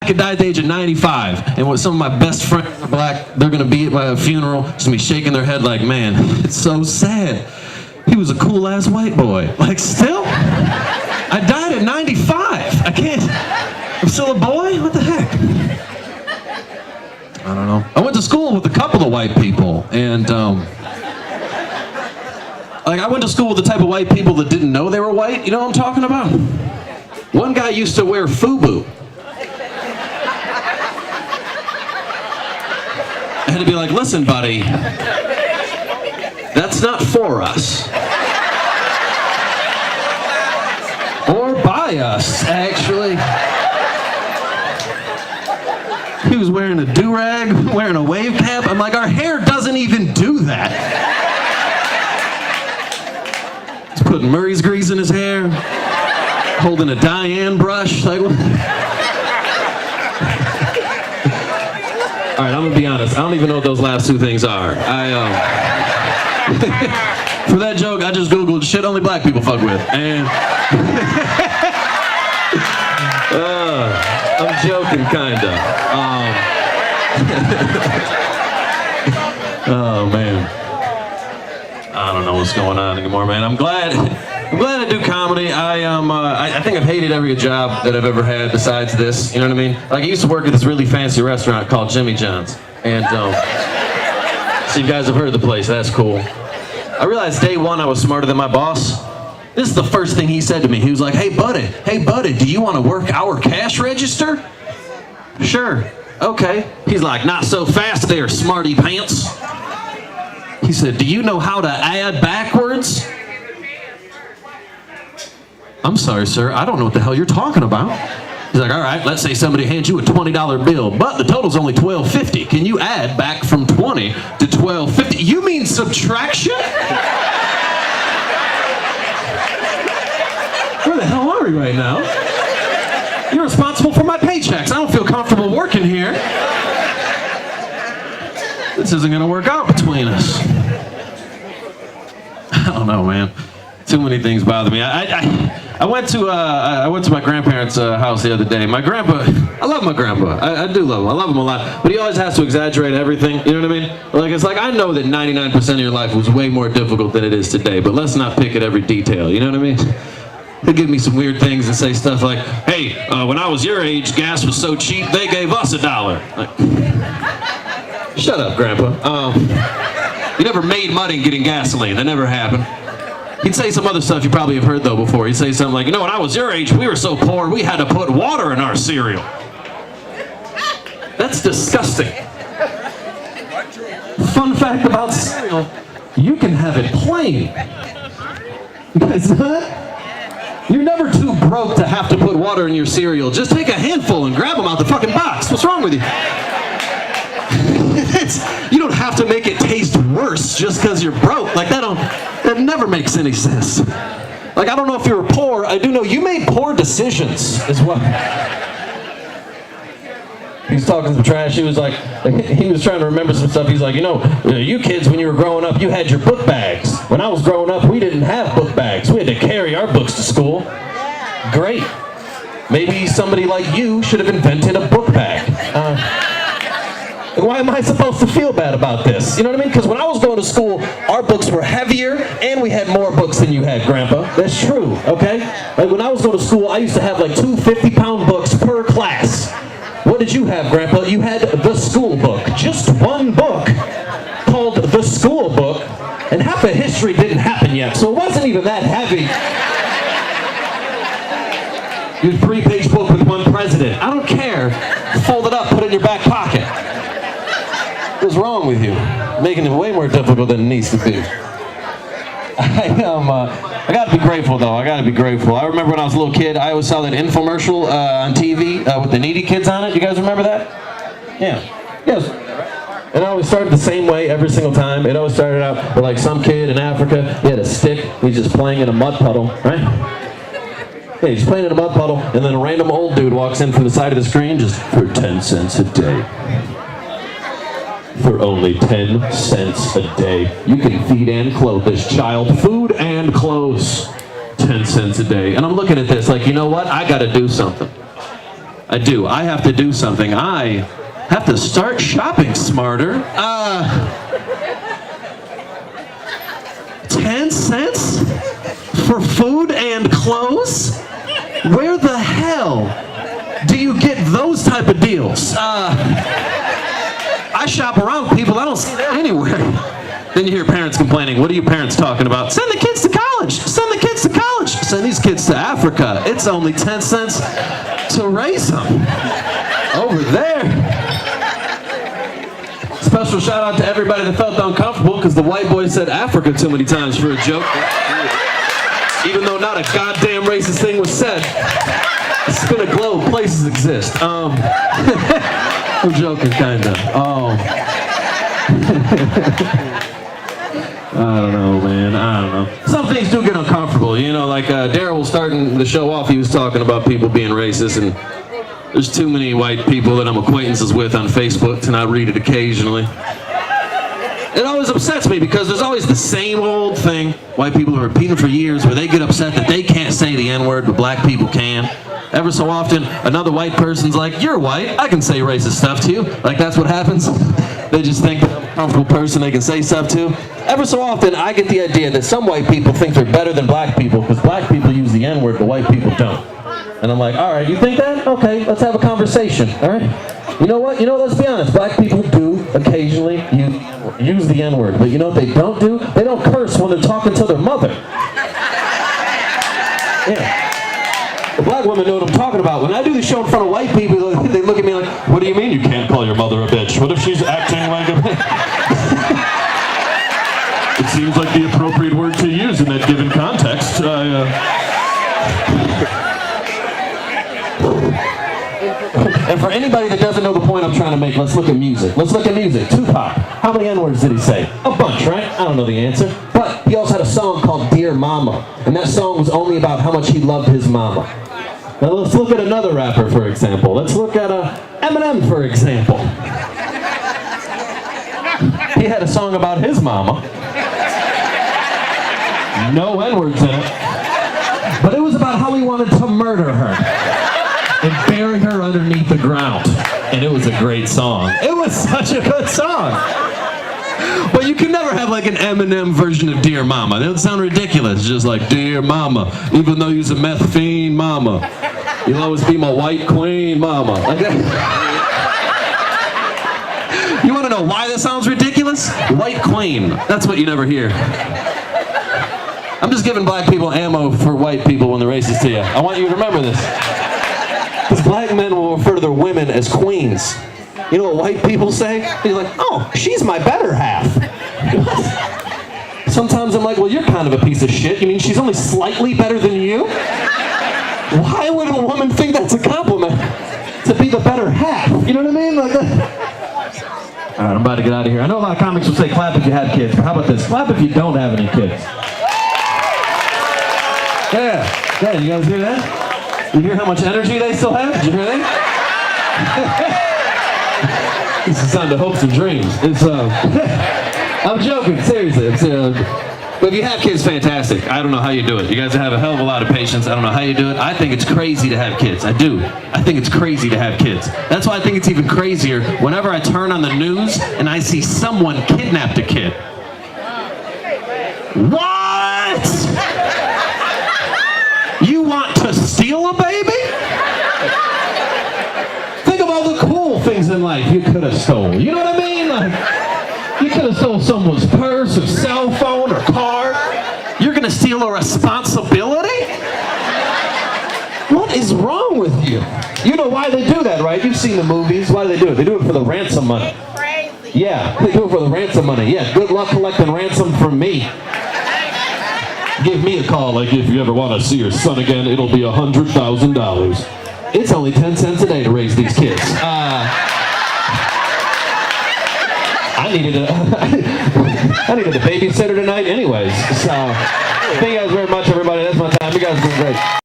could die at the age of 95, and with some of my best friends are black, they're gonna be at my funeral, just gonna be shaking their head like, man, it's so sad. He was a cool ass white boy. Like, still? I died at 95. I can't. I'm still a boy? What the heck? I don't know. I went to school with a couple of white people, and like, I went to school with the type of white people that didn't know they were white. You know what I'm talking about? One guy used to wear FUBU. I had to be like, listen, buddy, that's not for us. Or by us, actually. He was wearing a do-rag, wearing a wave cap. I'm like, our hair doesn't even do that. He's putting Murray's grease in his hair, holding a Diane brush. Like, all right, I'm gonna be honest. I don't even know what those last two things are. For that joke, I just Googled shit only black people fuck with, and I'm joking, kinda. Oh man, I don't know what's going on anymore, man. I'm glad I do comedy. I think I've hated every job that I've ever had besides this. You know what I mean? Like, I used to work at this really fancy restaurant called Jimmy John's, and so you guys have heard of the place. That's cool. I realized day one I was smarter than my boss. This is the first thing he said to me. He was like, hey buddy, do you want to work our cash register? Sure, okay. He's like, not so fast there, smarty pants. He said, do you know how to add backwards? I'm sorry, sir, I don't know what the hell you're talking about. He's like, all right, let's say somebody hands you a $20 bill, but the total's only $12.50. Can you add back from 20 to $12.50? You mean subtraction? Where the hell are we right now? You're responsible for my paychecks. I don't feel comfortable working here. This isn't gonna work out between us. I don't know, man. Too many things bother me. I went to my grandparents' house the other day. My grandpa, I love my grandpa. I do love him. I love him a lot. But he always has to exaggerate everything. You know what I mean? Like, it's like, I know that 99% of your life was way more difficult than it is today, but let's not pick at every detail. You know what I mean? He'll give me some weird things and say stuff like, hey, when I was your age, gas was so cheap, they gave us $1. Like, shut up, Grandpa. You never made money getting gasoline. That never happened. He'd say some other stuff you probably have heard, though, before. He'd say something like, you know, when I was your age, we were so poor, we had to put water in our cereal. That's disgusting. Fun fact about cereal, you can have it plain. You guys know that? You're never too broke to have to put water in your cereal. Just take a handful and grab them out the fucking box. What's wrong with you? You don't have to make it taste worse just because you're broke. Like, that never makes any sense. Like, I don't know if you were poor. I do know you made poor decisions as well. He was talking some trash. He was like, he was trying to remember some stuff. He's like, you know, you kids, when you were growing up, you had your book bags. When I was growing up, we didn't have book bags. We had to carry our books to school. Great. Maybe somebody like you should have invented a book bag. Why am I supposed to feel bad about this? You know what I mean? Because when I was going to school, our books were heavier and we had more books than you had, Grandpa. That's true, okay? Like, when I was going to school, I used to have like 2 50-pound books per class. What did you have, Grandpa? You had the school book. Just one book called the school book, and half of history didn't happen yet, so it wasn't even that heavy. You had a 3-page book with one president. I don't care. Fold it up, put it in your back pocket. What's wrong with you? Making it way more difficult than it needs to be. I gotta be grateful, though. I gotta be grateful. I remember when I was a little kid, I always saw that infomercial on TV with the needy kids on it. You guys remember that? Yeah. Yes. And it always started the same way every single time. It always started out with like some kid in Africa. He had a stick. He's just playing in a mud puddle, right? Yeah, he's playing in a mud puddle, and then a random old dude walks in from the side of the screen just for 10 cents a day. For only 10 cents a day, you can feed and clothe this child. Food and clothes. 10 cents a day. And I'm looking at this like, you know what? I gotta do something. I do. I have to do something. I have to start shopping smarter. 10 cents for food and clothes? Where the hell do you get those type of deals? I shop around people, I don't see that anywhere. Then you hear parents complaining. What are you parents talking about? Send the kids to college. Send the kids to college. Send these kids to Africa. It's only 10 cents to raise them. Over there. Special shout out to everybody that felt uncomfortable because the white boy said Africa too many times for a joke. Even though not a goddamn racist thing was said. Spin a globe, places exist. I'm joking, kinda. I don't know, man. I don't know. Some things do get uncomfortable, you know. Like Daryl was starting the show off. He was talking about people being racist, and there's too many white people that I'm acquaintances with on Facebook to not read it occasionally. It always upsets me because there's always the same old thing white people are repeating for years, where they get upset that they can't say the N-word, but black people can. Ever so often, another white person's like, "You're white, I can say racist stuff to you." Like, that's what happens. They just think that I'm a comfortable person they can say stuff to. Ever so often, I get the idea that some white people think they're better than black people because black people use the N-word, but white people don't. And I'm like, all right, you think that? Okay, let's have a conversation, all right? You know what? Let's be honest. Black people do occasionally use the N-word, but you know what they don't do? They don't curse when they're talking to their mother. Yeah. The black women know what I'm talking about. When I do the show in front of white people, they look at me like, "What do you mean you can't call your mother a bitch? What if she's acting like a bitch?" It seems like the appropriate word to use in that given context. And for anybody that doesn't know the point I'm trying to make, let's look at music. Let's look at music. Tupac. How many N-words did he say? A bunch, right? I don't know the answer. But he also had a song called Dear Mama. And that song was only about how much he loved his mama. Now let's look at another rapper, for example. Let's look at Eminem, for example. He had a song about his mama. No N-words in it. But it was about how he wanted to murder her and bury her underneath the ground. And it was a great song. It was such a good song. But you can never have like an Eminem version of Dear Mama. That would sound ridiculous. Just like, "Dear Mama, even though you're a meth fiend, Mama, you'll always be my white queen, Mama." Like that. You want to know why that sounds ridiculous? White queen. That's what you never hear. I'm just giving black people ammo for white people when they're racist to you. I want you to remember this. Because black men will refer to their women as queens. You know what white people say? They're like, "Oh, she's my better half." Sometimes I'm like, "Well, you're kind of a piece of shit. You mean she's only slightly better than you?" Why would a woman think that's a compliment? To be the better half. You know what I mean? Like that. All right, I'm about to get out of here. I know a lot of comics will say clap if you have kids, but how about this? Clap if you don't have any kids. Yeah, you guys hear that? You hear how much energy they still have? Did you hear that? This is sound of hopes and dreams. It's I'm joking, seriously. But if you have kids, fantastic. I don't know how you do it. You guys have a hell of a lot of patience. I don't know how you do it. I think it's crazy to have kids. I do. I think it's crazy to have kids. That's why I think it's even crazier whenever I turn on the news and I see someone kidnapped a kid. What? You want to steal a baby? Think of all the cool things in life you could have stolen. You know what I mean? Like, you could have stolen someone's purse or cell phone or car. You're going to steal a responsibility? What is wrong with you? You know why they do that, right? You've seen the movies. Why do they do it? They do it for the ransom money. Yeah, they do it for the ransom money. Yeah, good luck collecting ransom from me. Give me a call, like, if you ever want to see your son again, it'll be $100,000. It's only 10 cents a day to raise these kids. I needed a babysitter tonight anyways. So, thank you guys very much, everybody. That's my time. You guys have been great.